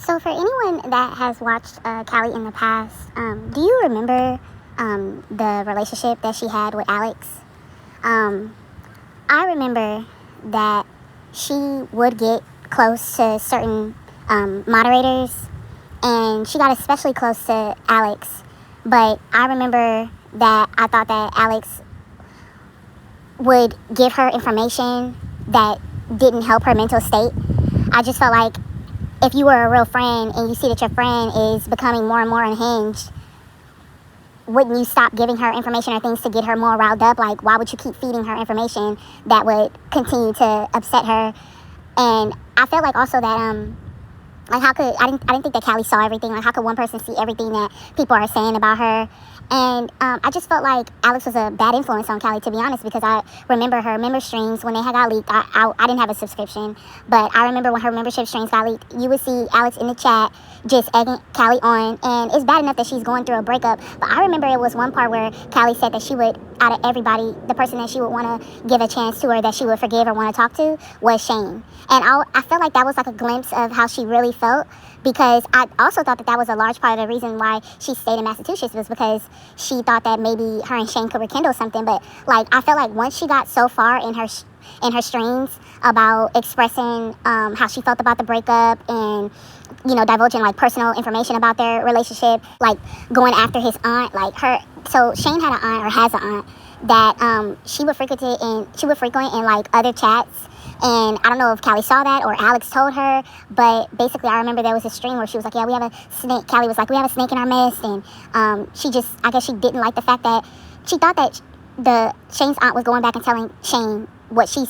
So for anyone that has watched Callie in the past, do you remember the relationship that she had with Alex? I remember that she would get close to certain moderators, and she got especially close to Alex. But I remember that I thought that Alex would give her information that didn't help her mental state. I just felt like if you were a real friend and you see that your friend is becoming more and more unhinged, wouldn't you stop giving her information or things to get her more riled up? Like, why would you keep feeding her information that would continue to upset her? And I felt like also that, like, I didn't think that Callie saw everything. Like, how could one person see everything that people are saying about her? And I just felt like Alex was a bad influence on Callie, to be honest, because I remember her member streams when they had got leaked. I didn't have a subscription, but I remember when her membership streams got leaked, you would see Alex in the chat just egging Callie on. And it's bad enough that she's going through a breakup, but I remember it was one part where Callie said that she would, out of everybody, the person that she would want to give a chance to or that she would forgive or want to talk to was Shane. And I felt like that was like a glimpse of how she really felt, because I also thought that was a large part of the reason why she stayed in Massachusetts, was because she thought that maybe her and Shane could rekindle something. But like, I felt like once she got so far in her streams about expressing how she felt about the breakup and, you know, divulging like personal information about their relationship, like going after his aunt, so Shane had an aunt, or has an aunt, that she would frequent in like other chats. And I don't know if Callie saw that or Alex told her, but basically I remember there was a stream where she was like, yeah, we have a snake. Callie was like, we have a snake in our midst. And I guess she didn't like the fact that she thought that Shane's aunt was going back and telling Shane what she was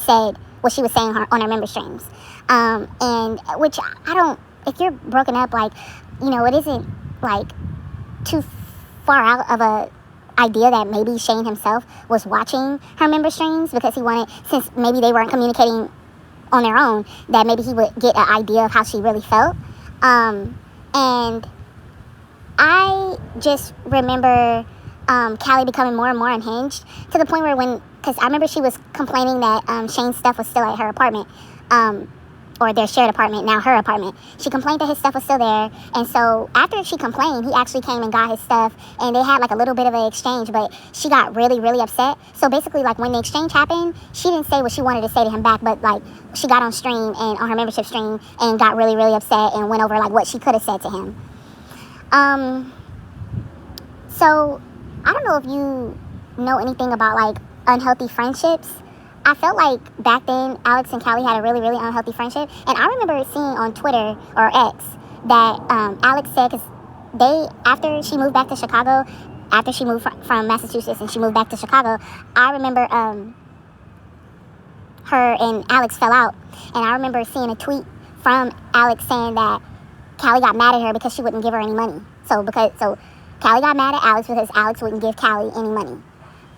saying on her member streams. And which if you're broken up, like, you know, it isn't like too far out of a idea that maybe Shane himself was watching her member streams because he wanted, since maybe they weren't communicating on their own, that maybe he would get an idea of how she really felt. And I just remember Callie becoming more and more unhinged, to the point where because I remember she was complaining that Shane's stuff was still at her apartment, or their shared apartment, now her apartment. She complained that his stuff was still there, and so after she complained, he actually came and got his stuff, and they had like a little bit of an exchange, but she got really, really upset. So basically, like, when the exchange happened, she didn't say what she wanted to say to him back, but like, she got on stream and on her membership stream and got really, really upset and went over like what she could have said to him. So I don't know if you know anything about like unhealthy friendships. I felt like back then Alex and Callie had a really, really unhealthy friendship. And I remember seeing on Twitter or X that Alex said, because after she moved back to Chicago, after she moved from Massachusetts and she moved back to Chicago, I remember her and Alex fell out. And I remember seeing a tweet from Alex saying that Callie got mad at her because she wouldn't give her any money. So Callie got mad at Alex because Alex wouldn't give Callie any money.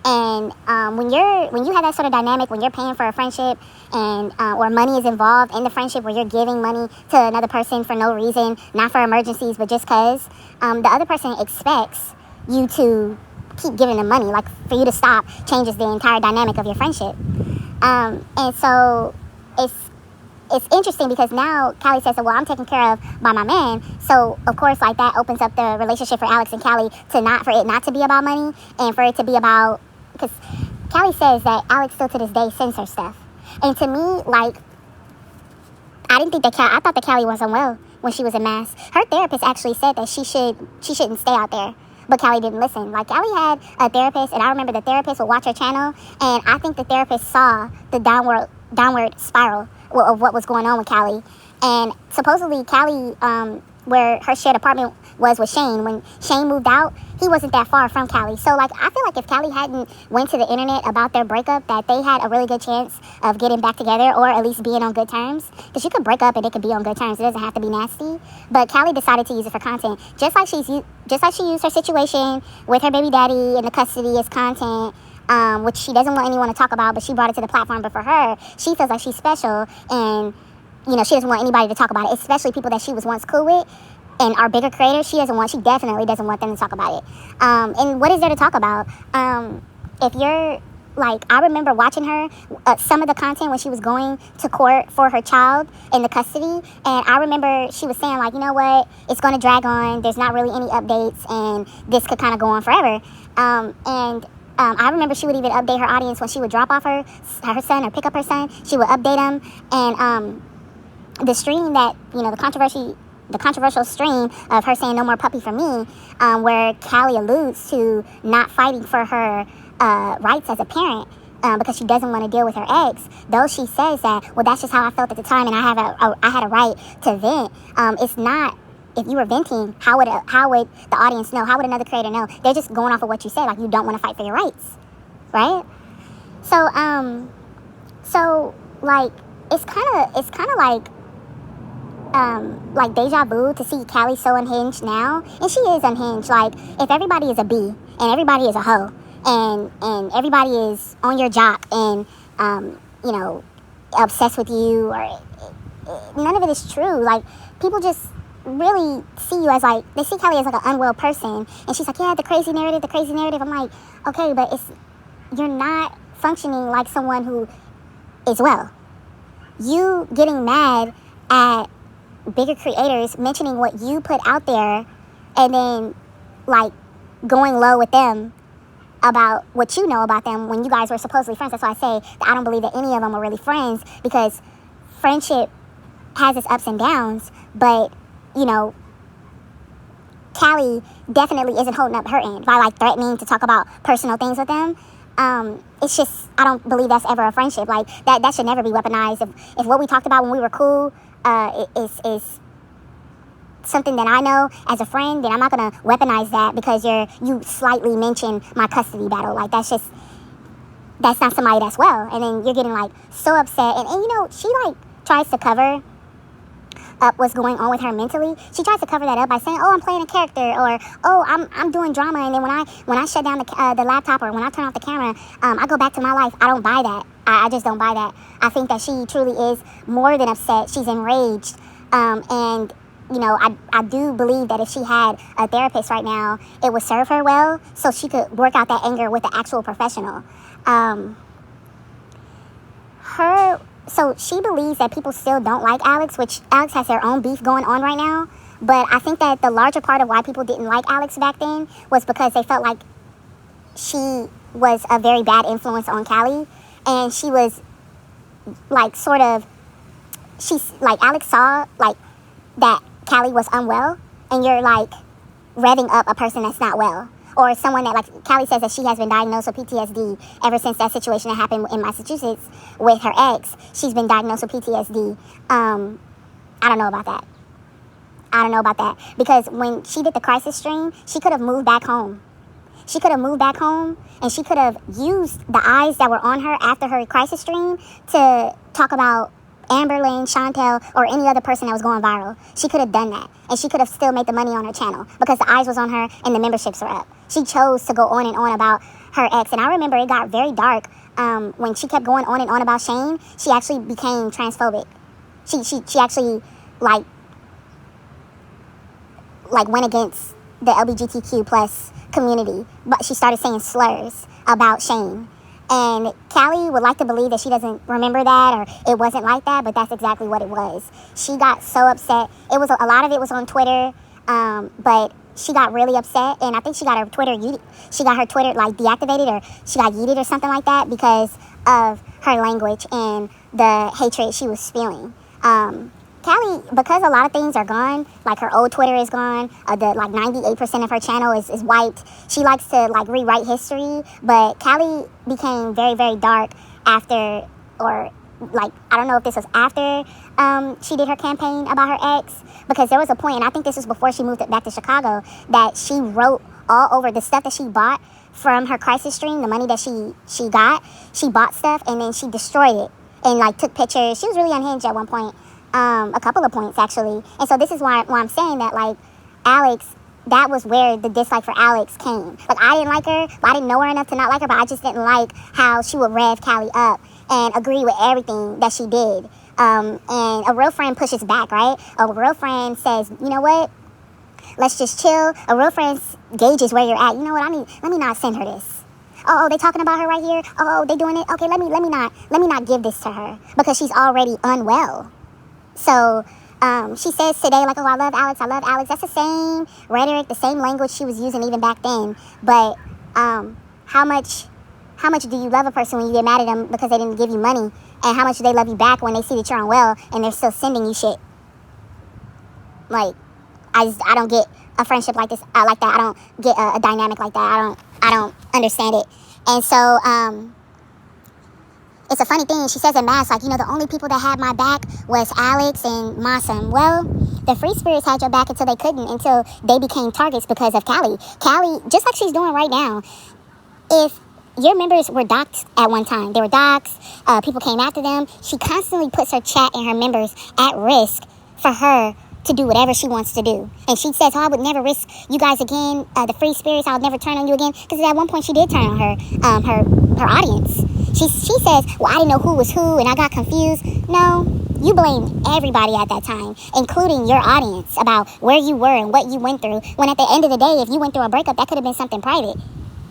And when you have that sort of dynamic, when you're paying for a friendship and or money is involved in the friendship, where you're giving money to another person for no reason, not for emergencies, but just because, the other person expects you to keep giving them money. Like, for you to stop changes the entire dynamic of your friendship. And so it's interesting because now Callie says, well, I'm taken care of by my man. So, of course, like, that opens up the relationship for Alex and Callie for it not to be about money, and for it to be about, because Callie says that Alex still to this day sends her stuff. And to me, like, I thought that Callie was unwell when she was in Mass. Her therapist actually said that she shouldn't stay out there. But Callie didn't listen. Like, Callie had a therapist, and I remember the therapist would watch her channel, and I think the therapist saw the downward spiral of what was going on with Callie. And supposedly Callie, where her shared apartment was with Shane, when Shane moved out, he wasn't that far from Callie. So, like, I feel like if Callie hadn't went to the internet about their breakup, that they had a really good chance of getting back together, or at least being on good terms. Because you could break up and they could be on good terms. It doesn't have to be nasty. But Callie decided to use it for content. Just like she used her situation with her baby daddy and the custody as content, which she doesn't want anyone to talk about, but she brought it to the platform. But for her, she feels like she's special, and, you know, she doesn't want anybody to talk about it, especially people that she was once cool with and are bigger creators. She definitely doesn't want them to talk about it. And what is there to talk about? If you're like, I remember watching her, some of the content when she was going to court for her child in the custody, and I remember she was saying, like, you know what, it's going to drag on, there's not really any updates, and this could kind of go on forever. I remember she would even update her audience when she would drop off her son or pick up her son. She would update them, and the stream that, the controversial stream of her saying no more puppy for me, where Callie alludes to not fighting for her rights as a parent because she doesn't want to deal with her ex, though she says that, well, that's just how I felt at the time and I had a right to vent. It's not, if you were venting, how would the audience know? How would another creator know? They're just going off of what you say, like you don't want to fight for your rights, right? So like it's kind of like deja vu to see Callie so unhinged now, and she is unhinged. Like, if everybody is a B and everybody is a hoe and everybody is on your jock and obsessed with you, or none of it is true. Like, people just really see you as, like, they see Callie as like an unwell person, and she's like, yeah, the crazy narrative. I'm like, okay, but you're not functioning like someone who is well. You getting mad at bigger creators mentioning what you put out there and then, like, going low with them about what you know about them when you guys were supposedly friends. That's why I say that I don't believe that any of them were really friends, because friendship has its ups and downs, but, Callie definitely isn't holding up her end by, like, threatening to talk about personal things with them. It's just, I don't believe that's ever a friendship. Like, that should never be weaponized. If what we talked about when we were cool is something that I know as a friend, then I'm not going to weaponize that because you slightly mention my custody battle. Like, that's not somebody that's well. And then you're getting, like, so upset. And she, like, tries to cover up what's going on with her mentally. She tries to cover that up by saying, oh, I'm playing a character, or, oh, I'm doing drama, and then when I shut down the laptop, or when I turn off the camera, I go back to my life. I don't buy that. I just don't buy that. I think that she truly is more than upset. She's enraged. And I do believe that if she had a therapist right now, it would serve her well, so she could work out that anger with the actual professional. So she believes that people still don't like Alex, which Alex has their own beef going on right now. But I think that the larger part of why people didn't like Alex back then was because they felt like she was a very bad influence on Callie. And she was, like, Alex saw, like, that Callie was unwell. And you're, like, revving up a person that's not well. Or someone that, like, Callie says that she has been diagnosed with PTSD ever since that situation that happened in Massachusetts with her ex. She's been diagnosed with PTSD. I don't know about that. Because when she did the crisis stream, she could have moved back home. And she could have used the eyes that were on her after her crisis stream to talk about Amberlynn, Chantel, or any other person that was going viral. She could have done that. And she could have still made the money on her channel because the eyes was on her and the memberships were up. She chose to go on and on about her ex. And I remember it got very dark when she kept going on and on about Shane. She actually became transphobic. She actually, like went against the LGBTQ plus community. But she started saying slurs about Shane. And Callie would like to believe that she doesn't remember that, or it wasn't like that, but that's exactly what it was. She got so upset. A lot of it was on Twitter, but she got really upset, and I think she got her Twitter like deactivated, or she got yeeted or something like that because of her language and the hatred she was spewing. Callie, because a lot of things are gone, like her old Twitter is gone, 98% of her channel is wiped. She likes to, like, rewrite history, but Callie became very, very dark after, or, like, I don't know if this was after she did her campaign about her ex, because there was a point, and I think this was before she moved back to Chicago, that she wrote all over the stuff that she bought from her crisis stream, the money that she got. She bought stuff, and then she destroyed it, and, like, took pictures. She was really unhinged at one point. A couple of points, actually. And so this is why I'm saying that, like, Alex, that was where the dislike for Alex came. Like, I didn't like her, I didn't know her enough to not like her, but I just didn't like how she would rev Callie up and agree with everything that she did. And a real friend pushes back, right? A real friend says, you know what? Let's just chill. A real friend gauges where you're at. You know what? Let me not send her this. oh, they talking about her right here. Oh, they doing it. Okay, let me not give this to her because she's already unwell. So she says today, like, oh, I love Alex. That's the same rhetoric, the same language she was using even back then. But how much do you love a person when you get mad at them because they didn't give you money? And how much do they love you back when they see that you're unwell and they're still sending you shit? Like, I don't get a friendship like this, like that. I don't get a dynamic like that. I don't understand it. And so, it's a funny thing. She says in mass, like, the only people that had my back was Alex and Massam. Well, the Free Spirits had your back until they couldn't, until they became targets because of Callie. Callie, just like she's doing right now, if your members were doxxed at one time, they were doxxed, people came after them, she constantly puts her chat and her members at risk for her to do whatever she wants to do. And she says, oh, I would never risk you guys again, the Free Spirits, I would never turn on you again, because at one point she did turn on her audience. She says, well, I didn't know who was who and I got confused. No, you blame everybody at that time, including your audience, about where you were and what you went through, when at the end of the day, if you went through a breakup, that could have been something private.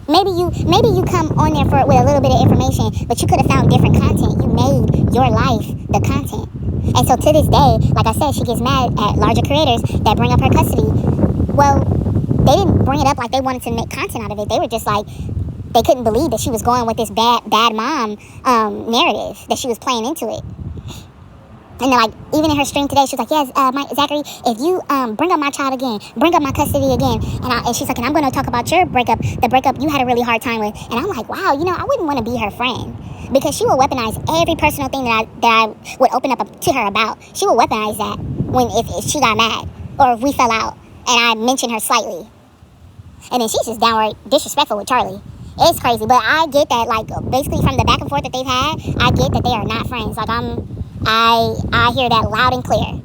Maybe you come on there with a little bit of information, but you could have found different content. You made your life the content. And so to this day, like I said, she gets mad at larger creators that bring up her custody. Well, they didn't bring it up like they wanted to make content out of it. They were just like, they couldn't believe that she was going with this bad mom narrative, that she was playing into it. And then, like, even in her stream today, she was like, yes, Zachary, if you bring up my child again, bring up my custody again, and she's like, and I'm going to talk about your breakup, the breakup you had a really hard time with. And I'm like, wow, I wouldn't want to be her friend, because she will weaponize every personal thing that I would open up to her about. She will weaponize that if she got mad, or if we fell out, and I mentioned her slightly. And then she's just downright disrespectful with Charlie. It's crazy, but I get that, like, basically from the back and forth that they've had, I get that they are not friends. Like, I hear that loud and clear.